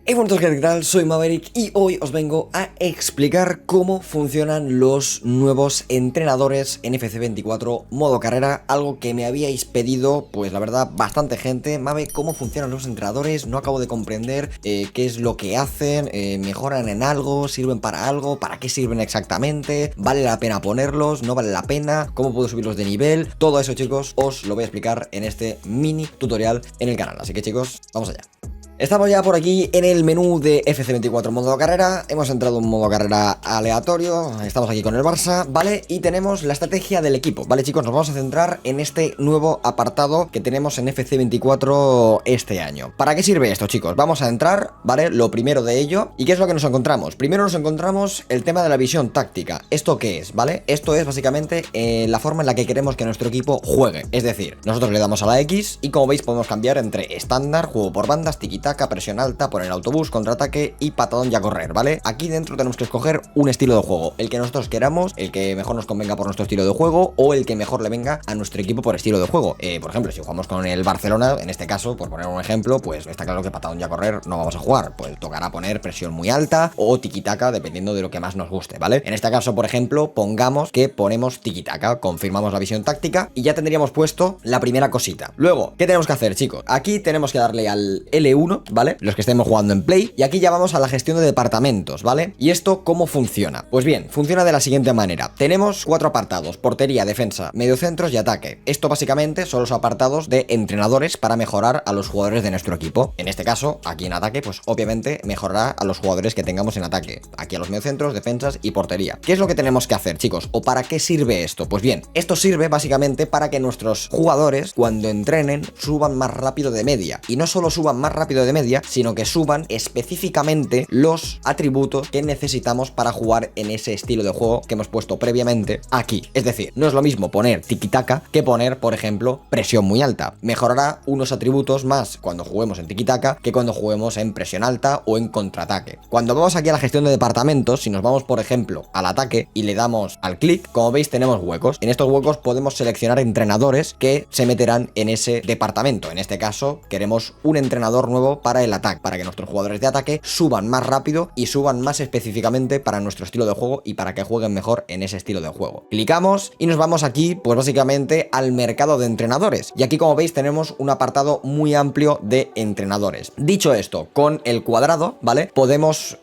Hey, buenos días, ¿qué tal? Soy Maverick y hoy os vengo a explicar cómo funcionan los nuevos entrenadores en FC24 modo carrera, algo que me habíais pedido, pues la verdad, bastante gente. Mave, ¿cómo funcionan los entrenadores? No acabo de comprender qué es lo que hacen, mejoran en algo, sirven para algo, para qué sirven exactamente, vale la pena ponerlos, no vale la pena, cómo puedo subirlos de nivel. Todo eso, chicos, os lo voy a explicar en este mini tutorial en el canal, así que chicos, vamos allá. Estamos ya por aquí en el menú de FC24 modo carrera, hemos entrado en modo carrera aleatorio, estamos aquí con el Barça, ¿vale? Y tenemos la estrategia del equipo, ¿vale, chicos? Nos vamos a centrar en este nuevo apartado que tenemos en FC24 este año. ¿Para qué sirve esto, chicos? Vamos a entrar, ¿vale? Lo primero de ello, ¿y qué es lo que nos encontramos? Primero nos encontramos el tema de la visión táctica. ¿Esto qué es, vale? Esto es básicamente la forma en la que queremos que nuestro equipo juegue, es decir, nosotros le damos a la X y como veis podemos cambiar entre estándar, juego por bandas, tiquitaca, presión alta, poner autobús, contraataque y patadón y a correr, ¿vale? Aquí dentro tenemos que escoger un estilo de juego, el que nosotros queramos, el que mejor nos convenga por nuestro estilo de juego o el que mejor le venga a nuestro equipo por estilo de juego. Por ejemplo, si jugamos con el Barcelona, en este caso, por poner un ejemplo, pues está claro que patadón y a correr no vamos a jugar, pues tocará poner presión muy alta o tiquitaca, dependiendo de lo que más nos guste, ¿vale? En este caso, por ejemplo, pongamos que ponemos tiquitaca, confirmamos la visión táctica y ya tendríamos puesto la primera cosita. Luego, ¿qué tenemos que hacer, chicos? Aquí tenemos que darle al L1, ¿vale? Los que estemos jugando en Play. Y aquí ya vamos a la gestión de departamentos, ¿vale? ¿Y esto cómo funciona? Pues bien, funciona de la siguiente manera. Tenemos 4 apartados: portería, defensa, mediocentros y ataque. Esto básicamente son los apartados de entrenadores para mejorar a los jugadores de nuestro equipo. En este caso, aquí en ataque, pues obviamente mejorará a los jugadores que tengamos en ataque. Aquí a los mediocentros, defensas y portería. ¿Qué es lo que tenemos que hacer, chicos? ¿O para qué sirve esto? Pues bien, esto sirve básicamente para que nuestros jugadores, cuando entrenen, suban más rápido de media. Y no solo suban más rápido de media, sino que suban específicamente los atributos que necesitamos para jugar en ese estilo de juego que hemos puesto previamente aquí. Es decir, no es lo mismo poner tiki-taka que poner, por ejemplo, presión muy alta. Mejorará unos atributos más cuando juguemos en tiki-taka que cuando juguemos en presión alta o en contraataque. Cuando vamos aquí a la gestión de departamentos, si nos vamos, por ejemplo, al ataque y le damos al clic, como veis tenemos huecos. En estos huecos podemos seleccionar entrenadores que se meterán en ese departamento. En este caso, queremos un entrenador nuevo para el ataque, para que nuestros jugadores de ataque suban más rápido y suban más específicamente para nuestro estilo de juego y para que jueguen mejor en ese estilo de juego. Clicamos y nos vamos aquí, pues básicamente al mercado de entrenadores. Y aquí, como veis, tenemos un apartado muy amplio de entrenadores. Dicho esto, con el cuadrado, ¿vale? Podemos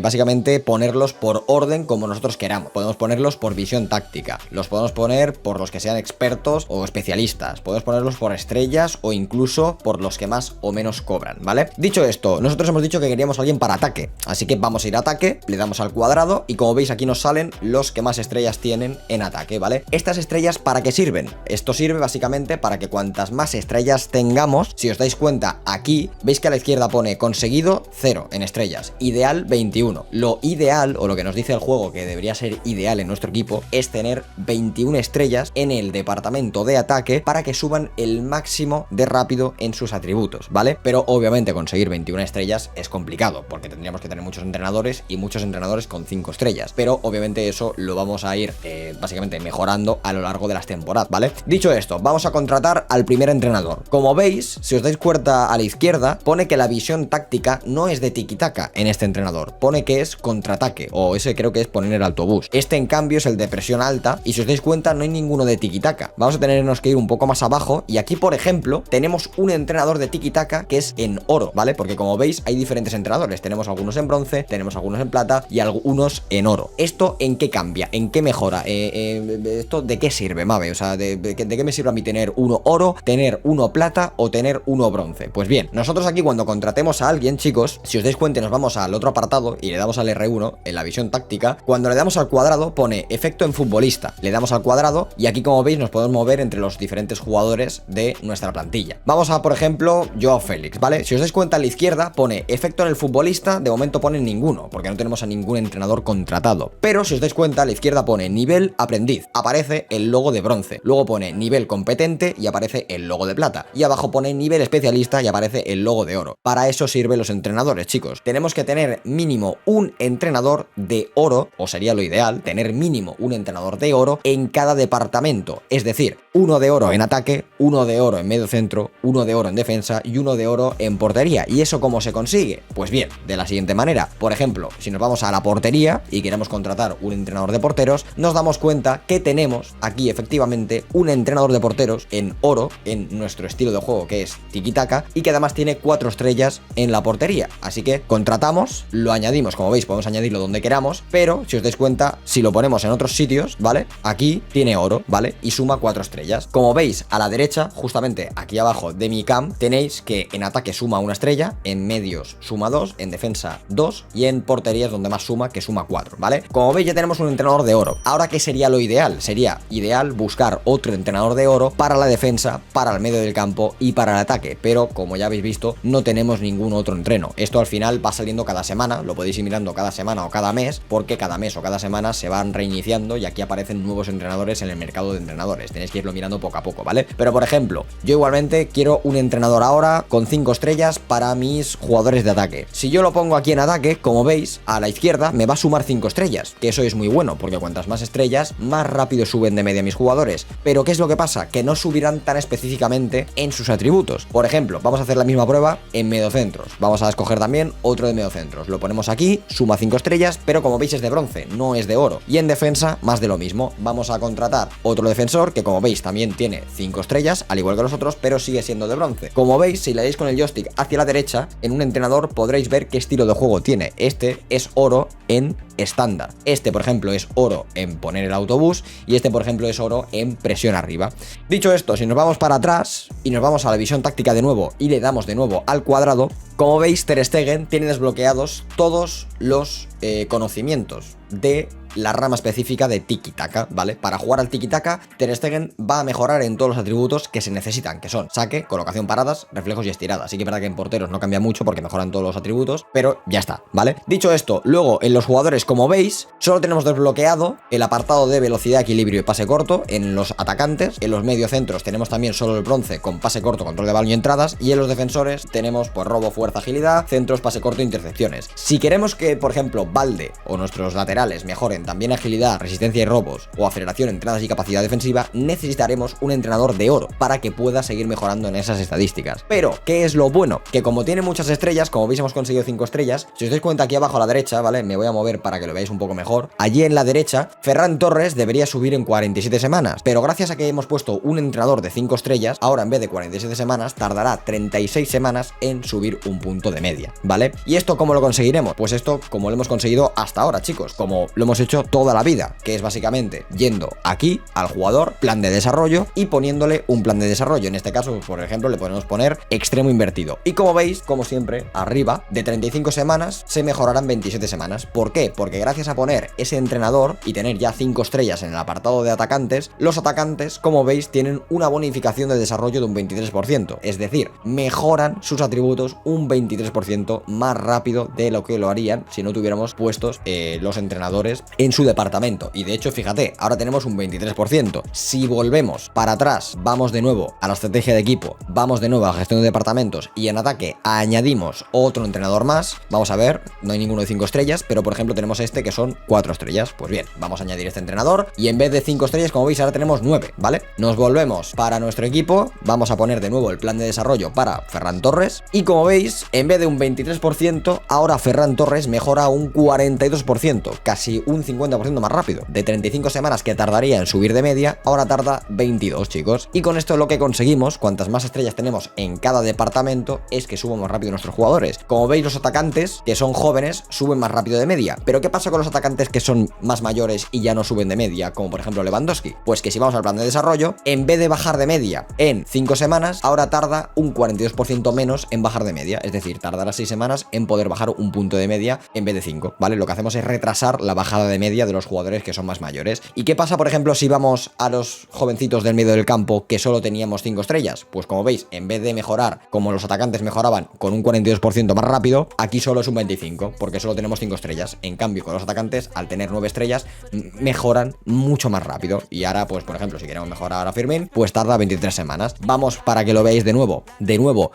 básicamente ponerlos por orden como nosotros queramos. Podemos ponerlos por visión táctica. Los podemos poner por los que sean expertos o especialistas. Podemos ponerlos por estrellas o incluso por los que más o menos cobran, ¿vale? Dicho esto, nosotros hemos dicho que queríamos a alguien para ataque, así que vamos a ir a ataque, le damos al cuadrado y como veis aquí nos salen los que más estrellas tienen en ataque, ¿vale? Estas estrellas, ¿para qué sirven? Esto sirve básicamente para que cuantas más estrellas tengamos, si os dais cuenta aquí, veis que a la izquierda pone conseguido 0 en estrellas, ideal 21. Lo ideal, o lo que nos dice el juego que debería ser ideal en nuestro equipo, es tener 21 estrellas en el departamento de ataque para que suban el máximo de rápido en sus atributos, ¿vale? Pero obviamente conseguir 21 estrellas es complicado, porque tendríamos que tener muchos entrenadores y muchos entrenadores con 5 estrellas, pero obviamente eso lo vamos a ir básicamente mejorando a lo largo de las temporadas, ¿vale? Dicho esto, vamos a contratar al primer entrenador. Como veis, si os dais cuenta a la izquierda, pone que la visión táctica no es de tiki-taka en este entrenador, pone que es contraataque, o ese creo que es poner el autobús. Este en cambio es el de presión alta, y si os dais cuenta no hay ninguno de tiki-taka. Vamos a tenernos que ir un poco más abajo, y aquí por ejemplo tenemos un entrenador de tiki-taka que es en oro, ¿vale? Porque como veis hay diferentes entrenadores, tenemos algunos en bronce, tenemos algunos en plata y algunos en oro. ¿Esto en qué cambia? ¿En qué mejora? ¿Esto de qué sirve, Mave? O sea, ¿de qué me sirve a mí tener uno oro, tener uno plata o tener uno bronce? Pues bien, nosotros aquí cuando contratemos a alguien, chicos, si os dais cuenta nos vamos al otro apartado y le damos al R1 en la visión táctica, cuando le damos al cuadrado pone efecto en futbolista, le damos al cuadrado y aquí como veis nos podemos mover entre los diferentes jugadores de nuestra plantilla. Vamos a, por ejemplo, Joao Félix, ¿vale? Si os dais cuenta a la izquierda pone efecto en el futbolista, de momento pone ninguno, porque no tenemos a ningún entrenador contratado. Pero si os dais cuenta a la izquierda pone nivel aprendiz, aparece el logo de bronce, luego pone nivel competente y aparece el logo de plata, y abajo pone nivel especialista y aparece el logo de oro. Para eso sirven los entrenadores, chicos. Tenemos que tener mínimo un entrenador de oro, o sería lo ideal, tener mínimo un entrenador de oro en cada departamento, es decir, 1 de oro en ataque, 1 de oro en medio centro, 1 de oro en defensa y 1 de oro en portería. ¿Y eso cómo se consigue? Pues bien, de la siguiente manera. Por ejemplo, si nos vamos a la portería y queremos contratar un entrenador de porteros, nos damos cuenta que tenemos aquí efectivamente un entrenador de porteros en oro, en nuestro estilo de juego que es tiki-taka, y que además tiene 4 estrellas en la portería. Así que contratamos, lo añadimos, como veis podemos añadirlo donde queramos, pero si os dais cuenta, si lo ponemos en otros sitios, ¿vale? Aquí tiene oro, ¿vale? Y suma 4 estrellas. Como veis a la derecha, justamente aquí abajo de mi cam, tenéis que en ataque suma 1 estrella, en medios suma 2, en defensa 2 y en portería es donde más suma, que suma 4, ¿vale? Como veis ya tenemos un entrenador de oro. Ahora, ¿qué sería lo ideal? Sería ideal buscar otro entrenador de oro para la defensa, para el medio del campo y para el ataque, pero como ya habéis visto, no tenemos ningún otro entreno. Esto al final va saliendo cada semana, lo podéis ir mirando cada semana o cada mes, porque cada mes o cada semana se van reiniciando y aquí aparecen nuevos entrenadores en el mercado de entrenadores. Tenéis que irlo mirando poco a poco, ¿vale? Pero por ejemplo, yo igualmente quiero un entrenador ahora con 5 estrellas para mis jugadores de ataque. Si yo lo pongo aquí en ataque, como veis, a la izquierda me va a sumar 5 estrellas, que eso es muy bueno, porque cuantas más estrellas, más rápido suben de media mis jugadores. Pero ¿qué es lo que pasa? Que no subirán tan específicamente en sus atributos. Por ejemplo, vamos a hacer la misma prueba en mediocentros. Vamos a escoger también otro de mediocentros. Lo ponemos aquí, suma 5 estrellas, pero como veis es de bronce, no es de oro. Y en defensa, más de lo mismo. Vamos a contratar otro defensor que como veis también tiene 5 estrellas, al igual que los otros, pero sigue siendo de bronce. Como veis, si le dais con el joystick hacia la derecha, en un entrenador podréis ver qué estilo de juego tiene. Este es oro en estándar. Este, por ejemplo, es oro en poner el autobús y este, por ejemplo, es oro en presión arriba. Dicho esto, si nos vamos para atrás y nos vamos a la visión táctica de nuevo y le damos de nuevo al cuadrado, como veis, Ter Stegen tiene desbloqueados todos los conocimientos de la rama específica de tiki-taka, ¿vale? Para jugar al tiki-taka, Ter Stegen va a mejorar en todos los atributos que se necesitan, que son saque, colocación, paradas, reflejos y estirada. Así que es verdad que en porteros no cambia mucho porque mejoran todos los atributos, pero ya está, ¿vale? Dicho esto, luego en los jugadores, como veis, solo tenemos desbloqueado el apartado de velocidad, equilibrio y pase corto en los atacantes. En los mediocentros tenemos también solo el bronce con pase corto, control de balón y entradas, y en los defensores tenemos pues robo, fuerza, agilidad, centros, pase corto e intercepciones. Si queremos que, por ejemplo, Balde o nuestros laterales mejoren también agilidad, resistencia y robos, o aceleración, entradas y capacidad defensiva, necesitaremos un entrenador de oro para que pueda seguir mejorando en esas estadísticas. Pero, ¿qué es lo bueno? Que como tiene muchas estrellas, como veis hemos conseguido 5 estrellas, si os dais cuenta aquí abajo a la derecha, ¿vale? Me voy a mover para que lo veáis un poco mejor. Allí en la derecha, Ferran Torres debería subir en 47 semanas, pero gracias a que hemos puesto un entrenador de 5 estrellas, ahora en vez de 47 semanas, tardará 36 semanas en subir un punto de media, ¿vale? ¿Y esto cómo lo conseguiremos? Pues esto como lo hemos conseguido hasta ahora, chicos, como lo hemos hecho toda la vida, que es básicamente yendo aquí al jugador, plan de desarrollo, y poniéndole un plan de desarrollo. En este caso, por ejemplo, le podemos poner extremo invertido. Y como veis, como siempre, arriba, de 35 semanas, se mejorarán 27 semanas. ¿Por qué? Porque gracias a poner ese entrenador y tener ya 5 estrellas en el apartado de atacantes, los atacantes, como veis, tienen una bonificación de desarrollo de un 23%. Es decir, mejoran sus atributos un 23% más rápido de lo que lo harían si no tuviéramos puestos los entrenadores en su departamento. Y de hecho, fíjate, ahora tenemos un 23%. Si volvemos para atrás, vamos de nuevo a la estrategia de equipo, vamos de nuevo a la gestión de departamentos y en ataque añadimos otro entrenador más. Vamos a ver, no hay ninguno de 5 estrellas, pero por ejemplo tenemos este que son 4 estrellas. Pues bien, vamos a añadir este entrenador y en vez de 5 estrellas, como veis, ahora tenemos 9, ¿vale? Nos volvemos para nuestro equipo, vamos a poner de nuevo el plan de desarrollo para Ferran Torres y como veis, en vez de un 23%, ahora Ferran Torres mejora un 42%, casi un 50% más rápido. De 35 semanas que tardaría en subir de media, ahora tarda 22, chicos. Y con esto lo que conseguimos, cuantas más estrellas tenemos en cada departamento, es que suban más rápido nuestros jugadores. Como veis, los atacantes, que son jóvenes, suben más rápido de media. Pero ¿qué pasa con los atacantes que son más mayores y ya no suben de media? Como por ejemplo Lewandowski. Pues que si vamos al plan de desarrollo, en vez de bajar de media en 5 semanas, ahora tarda un 42% menos en bajar de media. Es decir, tardará 6 semanas en poder bajar un punto de media en vez de 5, ¿vale? Lo que hacemos es retrasar la bajada de media de los jugadores que son más mayores. ¿Y qué pasa, por ejemplo, si vamos a los jovencitos del medio del campo que solo teníamos 5 estrellas? Pues como veis, en vez de mejorar como los atacantes mejoraban con un 42% más rápido, aquí solo es un 25%, porque solo tenemos 5 estrellas. En cambio, con los atacantes, al tener 9 estrellas, mejoran mucho más rápido. Y ahora, pues por ejemplo, si queremos mejorar a Firmín, pues tarda 23 semanas. Vamos para que lo veáis de nuevo,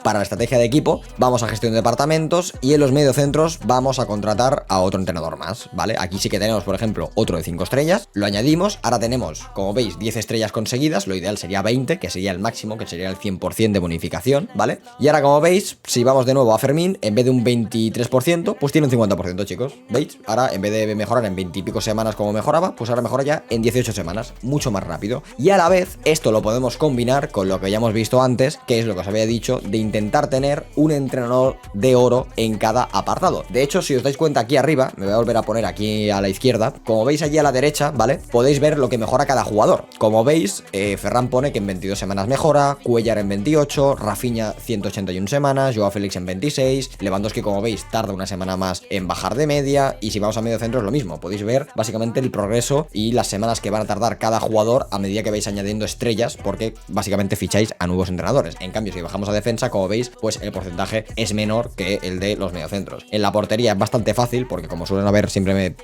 para la estrategia de equipo, vamos a gestión de departamentos y en los mediocentros vamos a contratar a otro entrenador más, ¿vale? Aquí sí que tenemos por ejemplo, otro de 5 estrellas, lo añadimos, ahora tenemos, como veis, 10 estrellas conseguidas, lo ideal sería 20, que sería el máximo, que sería el 100% de bonificación, ¿vale? Y ahora, como veis, si vamos de nuevo a Fermín, en vez de un 23%, pues tiene un 50%, chicos, ¿veis? Ahora, en vez de mejorar en 20 y pico semanas como mejoraba, pues ahora mejora ya en 18 semanas, mucho más rápido. Y a la vez, esto lo podemos combinar con lo que ya hemos visto antes, que es lo que os había dicho, de intentar tener un entrenador de oro en cada apartado. De hecho, si os dais cuenta aquí arriba, me voy a volver a poner aquí a la izquierda, como veis allí a la derecha, ¿vale? Podéis ver lo que mejora cada jugador. Como veis, Ferran pone que en 22 semanas mejora, Cuellar en 28, Rafinha 181 semanas, Joao Félix en 26, Lewandowski, como veis, tarda una semana más en bajar de media, y si vamos a medio centro es lo mismo, podéis ver básicamente el progreso y las semanas que van a tardar cada jugador a medida que vais añadiendo estrellas, porque básicamente ficháis a nuevos entrenadores. En cambio, si bajamos a defensa, como veis, pues el porcentaje es menor que el de los mediocentros. En la portería es bastante fácil, porque como suelen haber siempre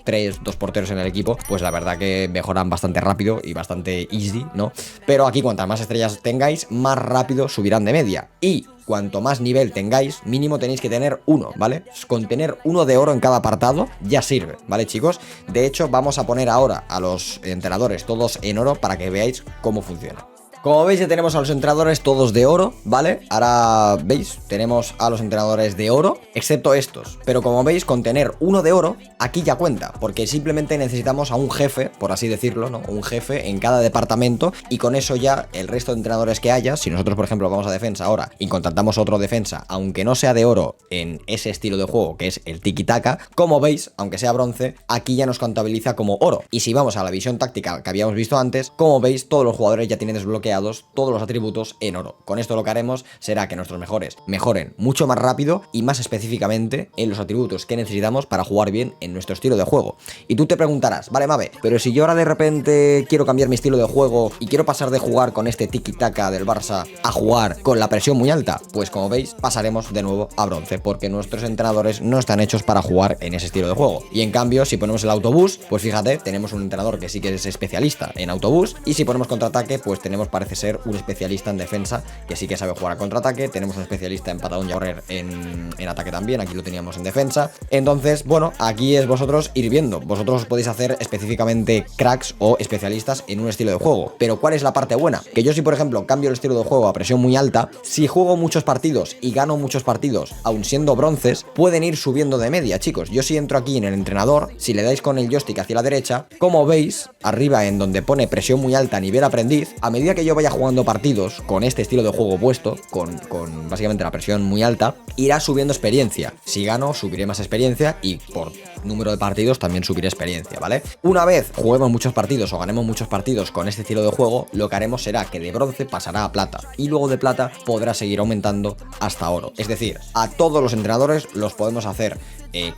2 porteros en el equipo, pues la verdad que mejoran bastante rápido y bastante easy, ¿no? Pero aquí, cuantas más estrellas tengáis, más rápido subirán de media. Y cuanto más nivel tengáis, mínimo tenéis que tener 1, ¿vale? Con tener 1 de oro en cada apartado ya sirve, ¿vale, chicos? De hecho, vamos a poner ahora a los entrenadores todos en oro para que veáis cómo funciona. Como veis, ya tenemos a los entrenadores todos de oro, ¿vale? Ahora, ¿veis? Tenemos a los entrenadores de oro, excepto estos. Pero como veis, con tener 1 de oro, aquí ya cuenta, porque simplemente necesitamos a un jefe, por así decirlo, ¿no? Un jefe en cada departamento, y con eso ya el resto de entrenadores que haya, si nosotros, por ejemplo, vamos a defensa ahora y contratamos otro defensa, aunque no sea de oro en ese estilo de juego que es el tiki-taka, como veis, aunque sea bronce, aquí ya nos contabiliza como oro. Y si vamos a la visión táctica que habíamos visto antes, como veis, todos los jugadores ya tienen desbloqueados todos los atributos en oro. Con esto lo que haremos será que nuestros mejores mejoren mucho más rápido y más específicamente en los atributos que necesitamos para jugar bien en nuestro estilo de juego. Y tú te preguntarás, vale, Mave, pero si yo ahora de repente quiero cambiar mi estilo de juego y quiero pasar de jugar con este tiki-taka del Barça a jugar con la presión muy alta, pues como veis pasaremos de nuevo a bronce, porque nuestros entrenadores no están hechos para jugar en ese estilo de juego. Y en cambio, si ponemos el autobús, pues fíjate, tenemos un entrenador que sí que es especialista en autobús, y si ponemos contraataque, pues tenemos, parece ser, un especialista en defensa que sí que sabe jugar a contraataque. Tenemos un especialista en patadón y a correr en ataque también, aquí lo teníamos en defensa. Entonces, bueno, aquí es vosotros ir viendo. Vosotros podéis hacer específicamente cracks o especialistas en un estilo de juego. Pero ¿cuál es la parte buena? Que yo, si por ejemplo cambio el estilo de juego a presión muy alta, si juego muchos partidos y gano muchos partidos, aun siendo bronces, pueden ir subiendo de media, chicos. Yo si entro aquí en el entrenador, si le dais con el joystick hacia la derecha, como veis, arriba en donde pone presión muy alta nivel aprendiz, a medida que yo vaya jugando partidos con este estilo de juego puesto, con básicamente la presión muy alta, irá subiendo experiencia. Si gano, subiré más experiencia, y por número de partidos también subiré experiencia, ¿vale? Una vez juguemos muchos partidos o ganemos muchos partidos con este estilo de juego, lo que haremos será que de bronce pasará a plata, y luego de plata podrá seguir aumentando hasta oro. Es decir, a todos los entrenadores los podemos hacer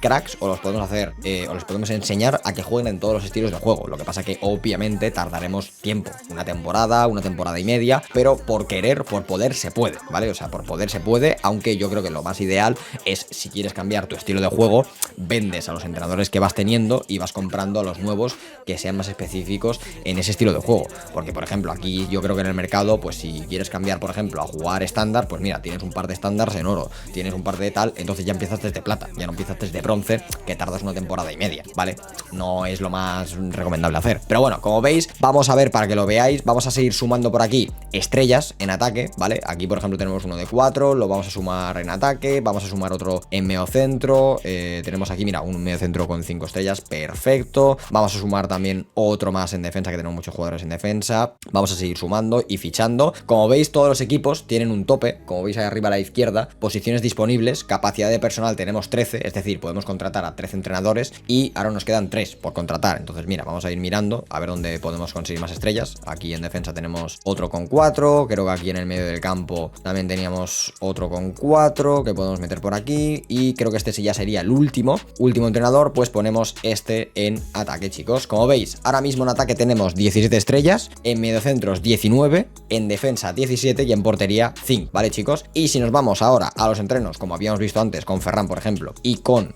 cracks, o los podemos hacer o les podemos enseñar a que jueguen en todos los estilos de juego. Lo que pasa que obviamente tardaremos tiempo, una temporada y media, pero por querer, por poder se puede, ¿vale? O sea, por poder se puede, aunque yo creo que lo más ideal es, si quieres cambiar tu estilo de juego, vendes a los entrenadores que vas teniendo y vas comprando a los nuevos que sean más específicos en ese estilo de juego. Porque, por ejemplo, aquí yo creo que en el mercado, pues si quieres cambiar, por ejemplo, a jugar estándar, pues mira, tienes un par de estándares en oro, tienes un par de tal, entonces ya empiezas desde plata, ya no empiezas desde bronce, que tardas una temporada y media, ¿vale? No es lo más recomendable hacer. Pero bueno, como veis, vamos a ver, para que lo veáis, vamos a seguir sumando por aquí estrellas en ataque, ¿vale? Aquí, por ejemplo, tenemos uno de 4, lo vamos a sumar en ataque, vamos a sumar otro en mediocentro, tenemos aquí, mira, un mediocentro con 5 estrellas, perfecto. Vamos a sumar también otro más en defensa, que tenemos muchos jugadores en defensa. Vamos a seguir sumando y fichando. Como veis, todos los equipos tienen un tope, como veis ahí arriba a la izquierda, posiciones disponibles, capacidad de personal tenemos 13, es decir, podemos contratar a 13 entrenadores, y ahora nos quedan 3 por contratar. Entonces, mira, vamos a ir mirando a ver dónde podemos conseguir más estrellas. Aquí en defensa tenemos otro con 4, creo que aquí en el medio del campo también teníamos otro con 4 que podemos meter por aquí, y creo que este sí ya sería el último entrenador, pues ponemos este en ataque, chicos. Como veis, ahora mismo en ataque tenemos 17 estrellas, en mediocentros 19, en defensa 17 y en portería 5, ¿vale, chicos? Y si nos vamos ahora a los entrenos, como habíamos visto antes con Ferran, por ejemplo, y con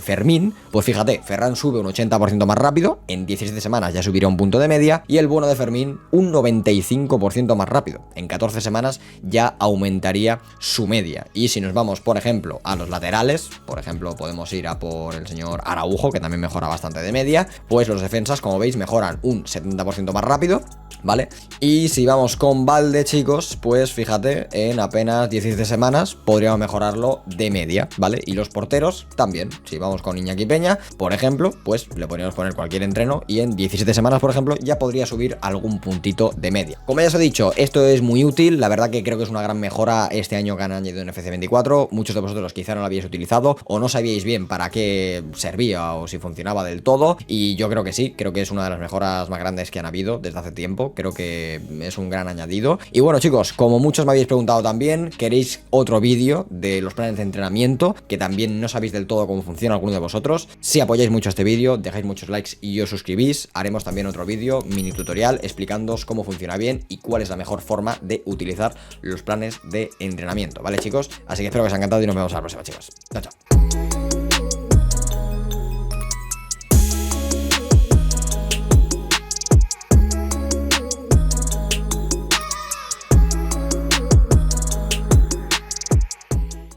Fermín, pues fíjate, Ferran sube un 80% más rápido, en 17 semanas ya subirá un punto de media, y el bueno de Fermín un 95% más rápido, en 14 semanas ya aumentaría su media. Y si nos vamos, por ejemplo, a los laterales, por ejemplo, podemos ir a por el señor Araujo, que también mejora bastante de media, pues los defensas, como veis, mejoran un 70% más rápido, ¿vale? Y si vamos con Balde, chicos, pues fíjate, en apenas 17 semanas podríamos mejorarlo de media, ¿vale? Y los porteros también. Si vamos con Iñaki Peña, por ejemplo, pues le podríamos poner cualquier entreno y en 17 semanas, por ejemplo, ya podría subir algún puntito de media. Como ya os he dicho, esto es muy útil, la verdad que creo que es una gran mejora este año que han añadido en FC24. Muchos de vosotros quizá no lo habíais utilizado o no sabíais bien para qué servía o si funcionaba del todo, y yo creo que sí, creo que es una de las mejoras más grandes que han habido desde hace tiempo. Creo que es un gran añadido. Y bueno, chicos, como muchos me habéis preguntado también, queréis otro vídeo de los planes de entrenamiento, que también no sabéis del todo cómo funciona alguno de vosotros. Si apoyáis mucho este vídeo, dejáis muchos likes y os suscribís, haremos también otro vídeo, mini tutorial, explicándoos cómo funciona bien y cuál es la mejor forma de utilizar los planes de entrenamiento, ¿vale, chicos? Así que espero que os haya encantado y nos vemos a la próxima, chicos. Chao, chao.